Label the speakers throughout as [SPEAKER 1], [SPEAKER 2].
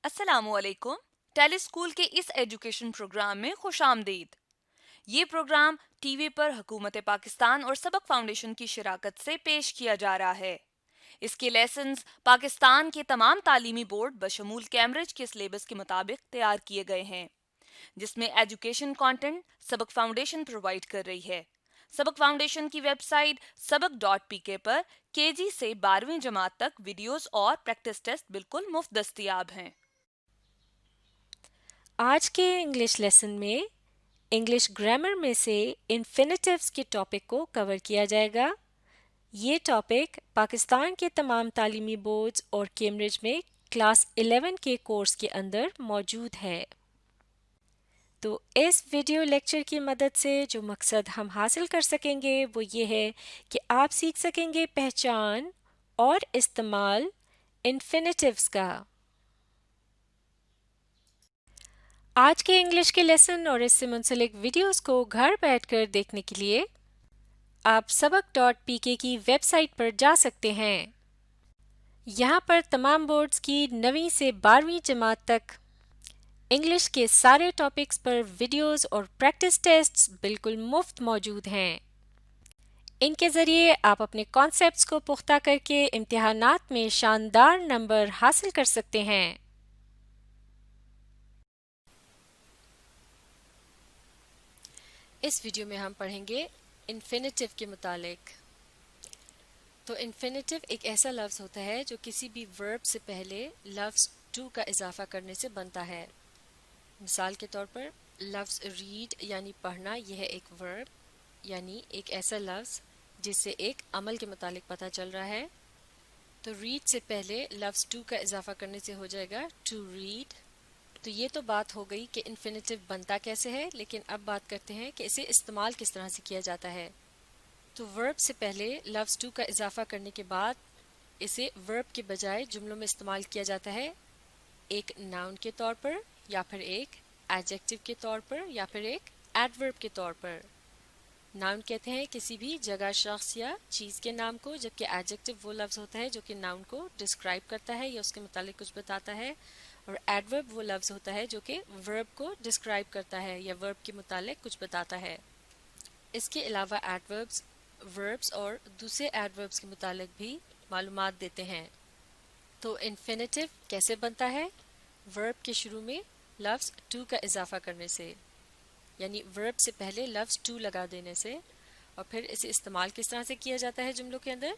[SPEAKER 1] السلام علیکم. ٹیلی اسکول کے اس ایجوکیشن پروگرام میں خوش آمدید. یہ پروگرام ٹی وی پر حکومت پاکستان اور سبق فاؤنڈیشن کی شراکت سے پیش کیا جا رہا ہے. اس کے لیسنز پاکستان کے تمام تعلیمی بورڈ بشمول کیمبرج کے سلیبس کے مطابق تیار کیے گئے ہیں، جس میں ایجوکیشن کانٹینٹ سبق فاؤنڈیشن پرووائڈ کر رہی ہے. سبق فاؤنڈیشن کی ویب سائٹ sabak.pk پر KG سے 12ویں جماعت تک ویڈیوز اور پریکٹس ٹیسٹ بالکل مفت دستیاب ہیں.
[SPEAKER 2] آج کے انگلش لیسن میں انگلش گرامر میں سے انفینیٹیوز کے ٹاپک کو کور کیا جائے گا. یہ ٹاپک پاکستان کے تمام تعلیمی بورڈز اور کیمبرج میں کلاس 11 کے کورس کے اندر موجود ہے. تو اس ویڈیو لیکچر کی مدد سے جو مقصد ہم حاصل کر سکیں گے وہ یہ ہے کہ آپ سیکھ سکیں گے پہچان اور استعمال انفینیٹیوز کا. آج کے انگلش کے لیسن اور اس سے منسلک ویڈیوز کو گھر بیٹھ کر دیکھنے کے لیے آپ sabak.pk کی ویب سائٹ پر جا سکتے ہیں. یہاں پر تمام بورڈز کی 9ویں سے 12ویں جماعت تک انگلش کے سارے ٹاپکس پر ویڈیوز اور پریکٹس ٹیسٹس بالکل مفت موجود ہیں. ان کے ذریعے آپ اپنے کانسیپٹس کو پختہ کر کے امتحانات میں شاندار نمبر حاصل کر سکتے ہیں. اس ویڈیو میں ہم پڑھیں گے انفینیٹیو کے متعلق. تو انفینیٹیو ایک ایسا لفظ ہوتا ہے جو کسی بھی ورب سے پہلے لفظ ٹو کا اضافہ کرنے سے بنتا ہے. مثال کے طور پر لفظ ریڈ یعنی پڑھنا، یہ ہے ایک ورب یعنی ایک ایسا لفظ جس سے ایک عمل کے متعلق پتہ چل رہا ہے. تو ریڈ سے پہلے لفظ ٹو کا اضافہ کرنے سے ہو جائے گا ٹو ریڈ. تو یہ تو بات ہو گئی کہ انفینیٹیو بنتا کیسے ہے، لیکن اب بات کرتے ہیں کہ اسے استعمال کس طرح سے کیا جاتا ہے. تو ورب سے پہلے لفظ ٹو کا اضافہ کرنے کے بعد اسے ورب کے بجائے جملوں میں استعمال کیا جاتا ہے، ایک ناؤن کے طور پر یا پھر ایک ایڈجیکٹو کے طور پر یا پھر ایک ایڈورب کے طور پر. ناؤن کہتے ہیں کسی بھی جگہ، شخص یا چیز کے نام کو، جبکہ ایڈجیکٹو وہ لفظ ہوتا ہے جو کہ ناؤن کو ڈسکرائب کرتا ہے یا اس کے متعلق کچھ بتاتا ہے، اور ایڈورب وہ لفظ ہوتا ہے جو کہ ورب کو ڈسکرائب کرتا ہے یا ورب کے متعلق کچھ بتاتا ہے. اس کے علاوہ ایڈوربز وربز اور دوسرے ایڈوربز کے متعلق بھی معلومات دیتے ہیں. تو انفینیٹیو کیسے بنتا ہے؟ ورب کے شروع میں لفظ ٹو کا اضافہ کرنے سے، یعنی ورب سے پہلے لفظ ٹو لگا دینے سے. اور پھر اسے استعمال کس طرح سے کیا جاتا ہے جملوں کے اندر؟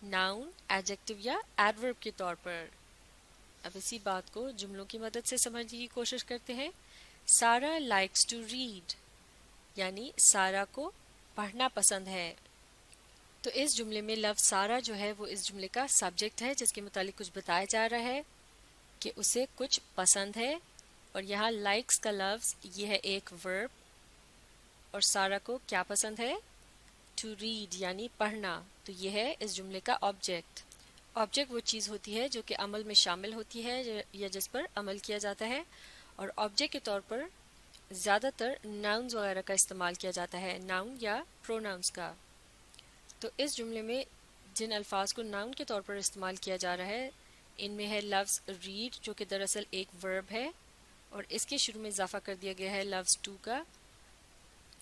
[SPEAKER 2] ناؤن، ایڈجیکٹو یا ایڈورب کے طور پر. اب اسی بات کو جملوں کی مدد سے سمجھنے کی کوشش کرتے ہیں. سارا لائکس ٹو ریڈ یعنی سارا کو پڑھنا پسند ہے. تو اس جملے میں لفظ سارا جو ہے وہ اس جملے کا سبجیکٹ ہے جس کے متعلق کچھ بتایا جا رہا ہے کہ اسے کچھ پسند ہے. اور یہاں لائکس کا لفظ یہ ہے ایک ورب، اور سارا کو کیا پسند ہے؟ ٹو ریڈ یعنی پڑھنا. تو یہ ہے اس جملے کا آبجیکٹ. آبجیکٹ وہ چیز ہوتی ہے جو کہ عمل میں شامل ہوتی ہے یا جس پر عمل کیا جاتا ہے، اور آبجیکٹ کے طور پر زیادہ تر ناؤنز وغیرہ کا استعمال کیا جاتا ہے، ناؤن یا پروناؤنز کا. تو اس جملے میں جن الفاظ کو ناؤن کے طور پر استعمال کیا جا رہا ہے ان میں ہے لفظ ریڈ جو کہ دراصل ایک ورب ہے، اور اس کے شروع میں اضافہ کر دیا گیا ہے لفظ ٹو کا،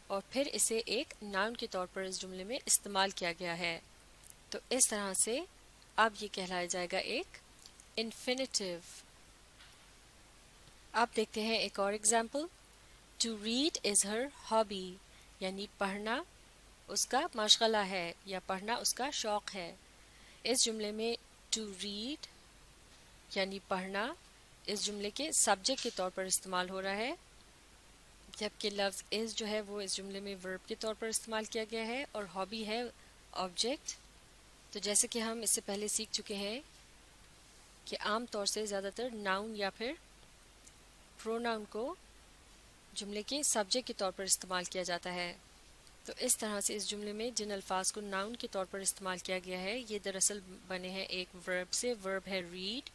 [SPEAKER 2] اور پھر اسے ایک ناؤن کے طور پر اس جملے میں استعمال کیا گیا ہے. تو اس طرح سے اب یہ کہلایا جائے گا ایک انفینیٹیو. آپ دیکھتے ہیں ایک اور example. To read is her hobby یعنی پڑھنا اس کا مشغلہ ہے یا پڑھنا اس کا شوق ہے. اس جملے میں ٹو ریڈ یعنی پڑھنا اس جملے کے سبجیکٹ کے طور پر استعمال ہو رہا ہے، جبکہ لفظ از جو ہے وہ اس جملے میں ورب کے طور پر استعمال کیا گیا ہے، اور ہابی ہے آبجیکٹ. تو جیسے کہ ہم اس سے پہلے سیکھ چکے ہیں کہ عام طور سے زیادہ تر ناؤن یا پھر پروناؤن کو جملے کے سبجیکٹ کے طور پر استعمال کیا جاتا ہے. تو اس طرح سے اس جملے میں جن الفاظ کو ناؤن کے طور پر استعمال کیا گیا ہے یہ دراصل بنے ہیں ایک ورب سے. ورب ہے ریڈ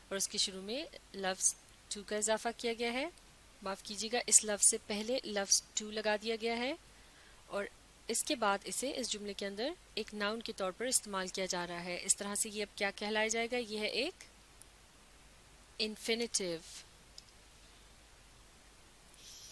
[SPEAKER 2] اور اس کے شروع میں لفظ ٹو کا اضافہ کیا گیا ہے. معاف کیجیے گا، اس لفظ سے پہلے لفظ ٹو لگا دیا گیا ہے، اور اس کے بعد اسے اس جملے کے اندر ایک ناؤن کے طور پر استعمال کیا جا رہا ہے. اس طرح سے یہ اب کیا کہلایا جائے گا؟ یہ ہے ایک infinitive.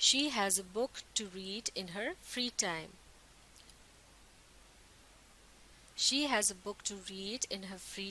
[SPEAKER 2] She has a book to read in her free time. She has a book to read in her free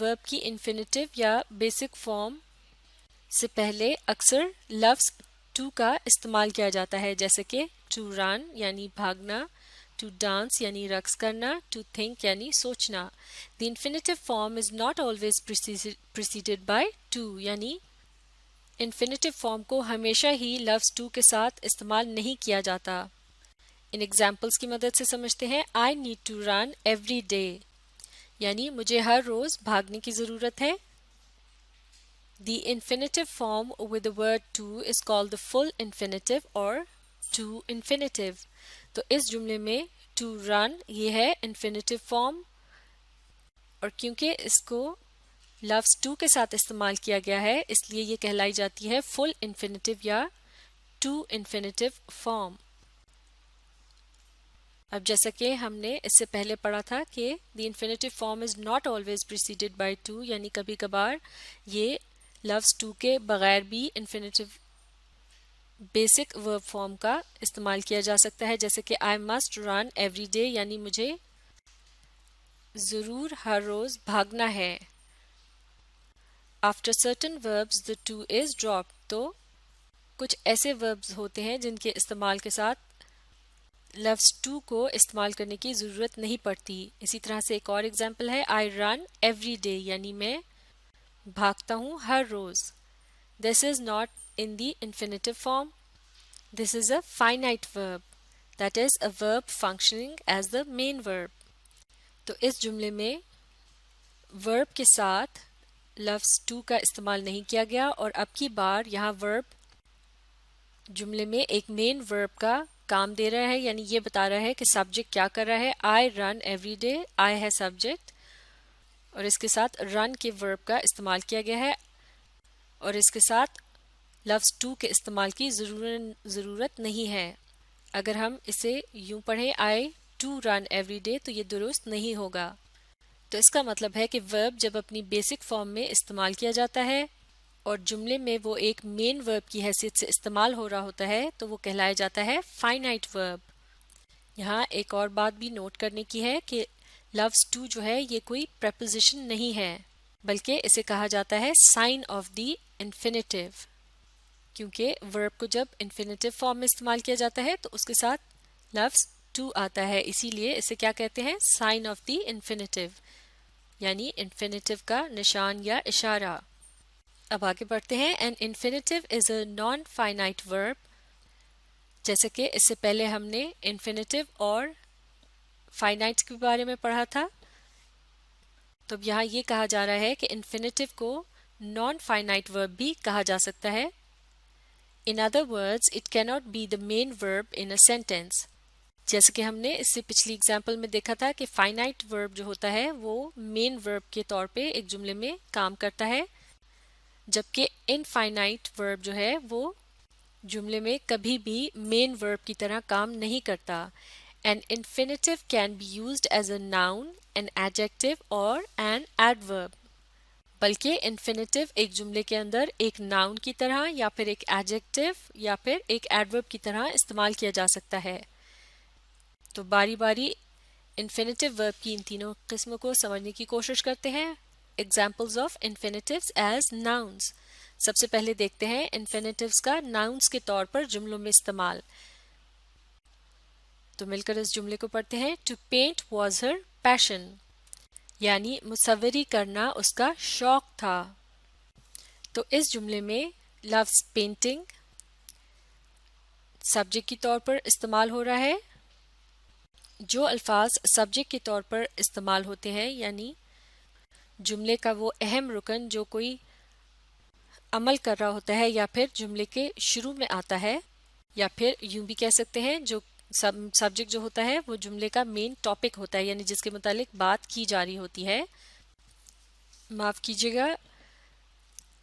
[SPEAKER 2] ورب کی انفینیٹیو یا بیسک فارم سے پہلے اکثر لفظ ٹو کا استعمال کیا جاتا ہے، جیسے کہ ٹو رن یعنی بھاگنا، ٹو ڈانس یعنی رقص کرنا، ٹو تھنک یعنی سوچنا. The infinitive form is not always preceded by to, یعنی انفینیٹیو فارم کو ہمیشہ ہی لفظ ٹو کے ساتھ استعمال نہیں کیا جاتا. ان ایگزامپلس کی مدد سے سمجھتے ہیں. I need to run every day, یعنی مجھے ہر روز بھاگنے کی ضرورت ہے. The infinitive form with the word to is called the full infinitive or to infinitive. تو اس جملے میں to run یہ ہے infinitive form، اور کیونکہ اس کو لفظ to کے ساتھ استعمال کیا گیا ہے اس لیے یہ کہلائی جاتی ہے full infinitive یا to infinitive form. اب جیسا کہ ہم نے اس سے پہلے پڑھا تھا کہ the infinitive form is not always preceded by to، یعنی کبھی کبھار یہ لفظ ٹو کے بغیر بھی انفینیٹیو بیسک ورب فارم کا استعمال کیا جا سکتا ہے، جیسے کہ I must run every day, یعنی مجھے ضرور ہر روز بھاگنا ہے. After certain verbs the two is drop, تو کچھ ایسے وربز ہوتے ہیں جن کے استعمال کے ساتھ لفظ ٹو کو استعمال کرنے کی ضرورت نہیں پڑتی. اسی طرح سے ایک اور ایگزامپل ہے آئی رن ایوری ڈے، یعنی میں بھاگتا ہوں ہر روز. This is not in the infinitive form. This is a finite verb. That is a verb functioning as the main verb. تو اس جملے میں verb کے ساتھ لفظ to کا استعمال نہیں کیا گیا، اور اب کی بار یہاں verb جملے میں ایک main verb کا کام دے رہا ہے، یعنی یہ بتا رہا ہے کہ subject کیا کر رہا ہے. I run every day. I ہے subject اور اس کے ساتھ رن کے ورب کا استعمال کیا گیا ہے، اور اس کے ساتھ لفظ ٹو کے استعمال کی ضرورت نہیں ہے. اگر ہم اسے یوں پڑھیں آئی ٹو رن ایوری ڈے تو یہ درست نہیں ہوگا. تو اس کا مطلب ہے کہ ورب جب اپنی بیسک فارم میں استعمال کیا جاتا ہے اور جملے میں وہ ایک مین ورب کی حیثیت سے استعمال ہو رہا ہوتا ہے تو وہ کہلایا جاتا ہے فائنائٹ ورب. یہاں ایک اور بات بھی نوٹ کرنے کی ہے کہ لفظ ٹو جو ہے یہ کوئی پریپوزیشن نہیں ہے، بلکہ اسے کہا جاتا ہے سائن آف دی انفینیٹیو، کیونکہ ورب کو جب انفینیٹیو فارم میں استعمال کیا جاتا ہے تو اس کے ساتھ لفظ ٹو آتا ہے، اسی لیے اسے کیا کہتے ہیں سائن آف دی انفینیٹیو، یعنی انفینیٹیو کا نشان یا اشارہ. اب آگے بڑھتے ہیں. این انفینیٹیو از اے نان فائنائٹ ورب. جیسے کہ اس سے پہلے ہم نے انفینیٹیو اور فائنائٹ کے بارے میں پڑھا تھا، تو اب یہاں یہ کہا جا رہا ہے کہ انفینیٹیو کو نان فائنائٹ ورب بھی کہا جا سکتا ہے. In other words, it cannot be the main verb in a sentence. جیسے کہ ہم نے اس سے پچھلی اگزامپل میں دیکھا تھا کہ فائنائٹ ورب جو ہوتا ہے وہ مین ورب کے طور پہ ایک جملے میں کام کرتا ہے، جبکہ انفائنائٹ ورب جو ہے وہ جملے میں کبھی بھی مین ورب کی طرح کام نہیں کرتا. An infinitive can be used as a noun, an adjective or an adverb. بلکہ انفینیٹیو ایک جملے کے اندر ایک ناؤن کی طرح یا پھر ایک ایڈجیکٹو یا پھر ایک ایڈورب کی طرح استعمال کیا جا سکتا ہے. تو باری باری انفینیٹیو ورب کی ان تینوں قسموں کو سمجھنے کی کوشش کرتے ہیں. Examples of infinitives as nouns. سب سے پہلے دیکھتے ہیں انفینیٹیوز کا ناؤنز کے طور پر جملوں میں استعمال. تو مل کر اس جملے کو پڑھتے ہیں. ٹو پینٹ واز ہر پیشن، یعنی مصوری کرنا اس کا شوق تھا. تو اس جملے میں لفظ پینٹنگ سبجیکٹ کے طور پر استعمال ہو رہا ہے. جو الفاظ سبجیکٹ کے طور پر استعمال ہوتے ہیں یعنی جملے کا وہ اہم رکن جو کوئی عمل کر رہا ہوتا ہے یا پھر جملے کے شروع میں آتا ہے، یا پھر یوں بھی کہہ سکتے ہیں جو سبجیکٹ جو ہوتا ہے وہ جملے کا مین ٹاپک ہوتا ہے، یعنی جس کے متعلق بات کی جا رہی ہوتی ہے. معاف کیجیے گا،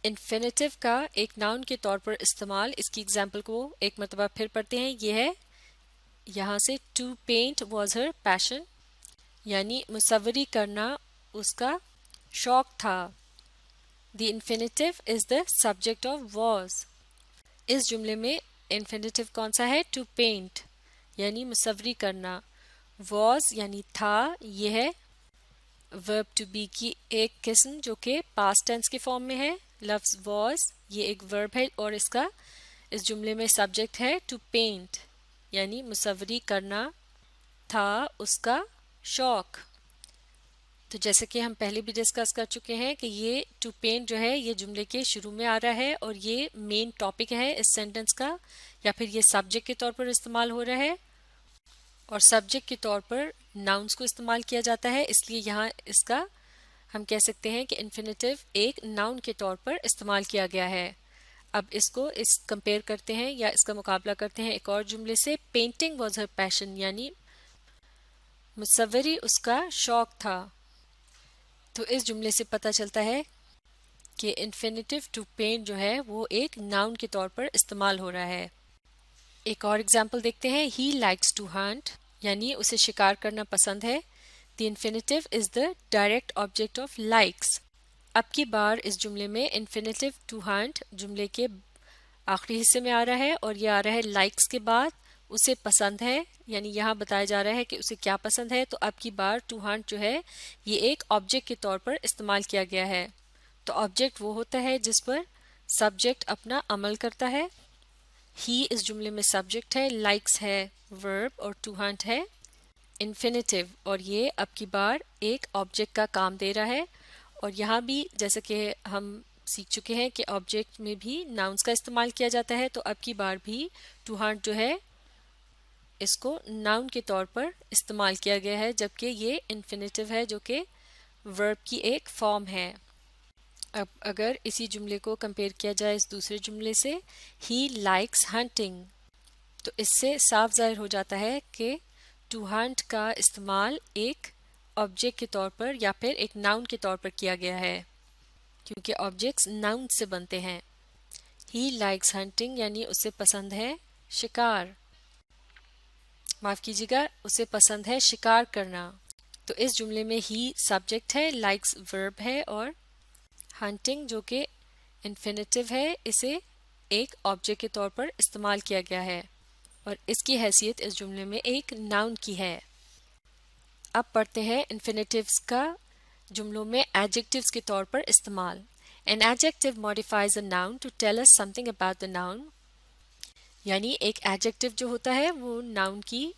[SPEAKER 2] انفینیٹیو کا ایک ناؤن کے طور پر استعمال، اس کی ایگزامپل کو ایک مرتبہ پھر پڑھتے ہیں. یہ ہے یہاں سے ٹو پینٹ واز ہر پیشن، یعنی مصوری کرنا اس کا شوق تھا. دی infinitive is the subject of was. اس جملے میں انفینیٹیو کون سا ہے؟ ٹو پینٹ یعنی مصوری کرنا. واز یعنی تھا، یہ ہے ورب ٹو بی کی ایک قسم جو کہ پاسٹ ٹینس کے فارم میں ہے. لفظ واز یہ ایک ورب ہے اور اس جملے میں سبجیکٹ ہے ٹو پینٹ یعنی مصوری کرنا تھا اس کا شوق. تو جیسے کہ ہم پہلے بھی ڈسکس کر چکے ہیں کہ یہ ٹو پینٹ جو ہے یہ جملے کے شروع میں آ رہا ہے اور یہ مین ٹاپک ہے اس سینٹنس کا یا پھر یہ سبجیکٹ کے طور پر استعمال ہو رہا ہے اور سبجیکٹ کے طور پر ناؤنس کو استعمال کیا جاتا ہے. اس لیے یہاں اس کا ہم کہہ سکتے ہیں کہ انفینیٹیو ایک ناؤن کے طور پر استعمال کیا گیا ہے. اب اس کو کمپیئر کرتے ہیں یا اس کا مقابلہ کرتے ہیں ایک اور جملے سے. پینٹنگ واز ہر پیشن یعنی مصوری اس کا شوق تھا. تو اس جملے سے پتہ چلتا ہے کہ انفینیٹیو ٹو پینٹ جو ہے وہ ایک ناؤن کے طور پر استعمال ہو رہا ہے. ایک اور ایگزامپل دیکھتے ہیں. ہی لائکس ٹو ہنٹ یعنی اسے شکار کرنا پسند ہے. The infinitive is the direct object of likes. اب کی بار اس جملے میں انفینیٹیو ٹو ہنٹ جملے کے آخری حصے میں آ رہا ہے اور یہ آ رہا ہے لائکس کے بعد. اسے پسند ہے یعنی یہاں بتایا جا رہا ہے کہ اسے کیا پسند ہے. تو اب کی بار ٹو ہنٹ جو ہے یہ ایک آبجیکٹ کے طور پر استعمال کیا گیا ہے. تو آبجیکٹ وہ ہوتا ہے جس پر سبجیکٹ اپنا عمل کرتا ہے. ہی اس جملے میں سبجیکٹ ہے, لائکس ہے ورب اور ٹو ہنٹ ہے انفینیٹیو اور یہ اب کی بار ایک آبجیکٹ کا کام دے رہا ہے. اور یہاں بھی جیسے کہ ہم سیکھ چکے ہیں کہ آبجیکٹ میں بھی ناؤنس کا استعمال کیا جاتا ہے. تو اب کی بار بھی ٹو ہنٹ جو ہے اس کو ناؤن کے طور پر استعمال کیا گیا ہے جبکہ یہ انفینیٹیو ہے جو کہ ورب کی ایک فارم ہے. اب اگر اسی جملے کو کمپیئر کیا جائے اس دوسرے جملے سے ہی لائکس ہنٹنگ تو اس سے صاف ظاہر ہو جاتا ہے کہ ٹو ہنٹ کا استعمال ایک آبجیکٹ کے طور پر یا پھر ایک ناؤن کے طور پر کیا گیا ہے کیونکہ آبجیکٹس ناؤن سے بنتے ہیں. ہی لائکس ہنٹنگ یعنی اسے پسند ہے شکار, معاف کیجیے گا اسے پسند ہے شکار کرنا. تو اس جملے میں ہی سبجیکٹ ہے, لائکس ورب ہے اور ہنٹنگ جو کہ انفینیٹیو ہے اسے ایک آبجیکٹ کے طور پر استعمال کیا گیا ہے اور اس کی حیثیت اس جملے میں ایک ناؤن کی ہے. اب پڑھتے ہیں انفینیٹیوز کا جملوں میں ایڈجیکٹیوز کے طور پر استعمال. An adjective modifies a noun to tell us something about the noun. یعنی ایک ایڈجیکٹیو جو ہوتا ہے وہ ناؤن کی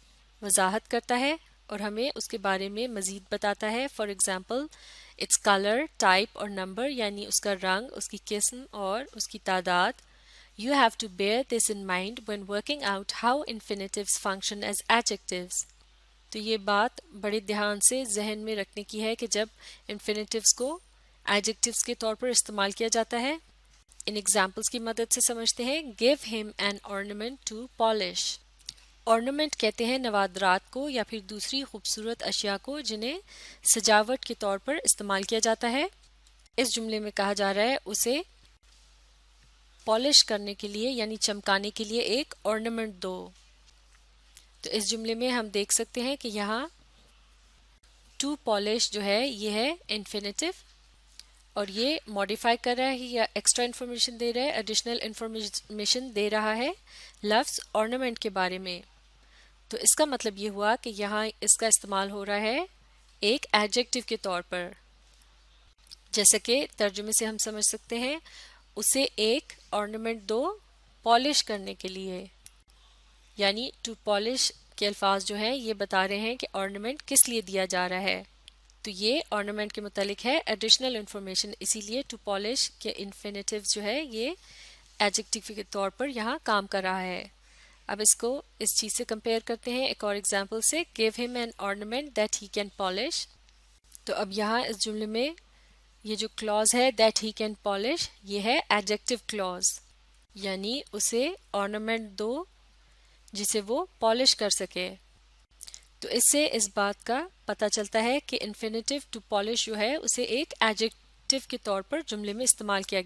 [SPEAKER 2] وضاحت کرتا ہے اور ہمیں اس کے بارے میں مزید بتاتا ہے. For example it's colour, type اور نمبر یعنی اس کا رنگ, اس کی قسم اور اس کی تعداد. You have to bear this in mind when working out how infinitives function as adjectives. تو یہ بات بڑے دھیان سے ذہن میں رکھنے کی ہے کہ جب انفینیٹیوز کو ایڈجیکٹیوز کے طور پر استعمال کیا جاتا ہے. ان ایگزامپلس کی مدد سے سمجھتے ہیں. Give him an ornament to polish. ornament کہتے ہیں نوادرات کو یا پھر دوسری خوبصورت اشیاء کو جنہیں سجاوٹ کے طور پر استعمال کیا جاتا ہے. اس جملے میں کہا جا رہا ہے اسے پالش کرنے کے لیے یعنی چمکانے کے لیے ایک ornament دو. تو اس جملے میں ہم دیکھ سکتے ہیں کہ یہاں ٹو پالش جو ہے یہ ہے انفینیٹیو اور یہ ماڈیفائی کر رہا ہے یا ایکسٹرا انفارمیشن دے رہا ہے, ایڈیشنل انفارمیشن دے رہا ہے لفظ ornament کے بارے میں. تو اس کا مطلب یہ ہوا کہ یہاں اس کا استعمال ہو رہا ہے ایک ایڈجیکٹیو کے طور پر. جیسے کہ ترجمے سے ہم سمجھ سکتے ہیں اسے ایک ornament دو پالش کرنے کے لیے. یعنی ٹو پالش کے الفاظ جو ہیں یہ بتا رہے ہیں کہ ornament کس لیے دیا جا رہا ہے. تو یہ ornament کے متعلق ہے ایڈیشنل انفارمیشن, اسی لیے ٹو پالش کے انفینیٹیو جو ہے یہ ایڈجیکٹیو کے طور پر یہاں کام کر رہا ہے. اب اس کو اس چیز سے کمپیئر کرتے ہیں ایک اور ایگزامپل سے. Give him an ornament that he can polish. تو اب یہاں اس جملے میں یہ جو کلوز ہے that he can polish یہ ہے ایڈجیکٹیو کلوز یعنی اسے ornament دو جسے وہ پالش کر سکے. تو اس سے اس بات کا پتہ چلتا ہے کہ انفینیٹیو ٹو پالش جو ہے اسے ایک ایڈجیکٹیو کے طور پر جملے میں استعمال کیا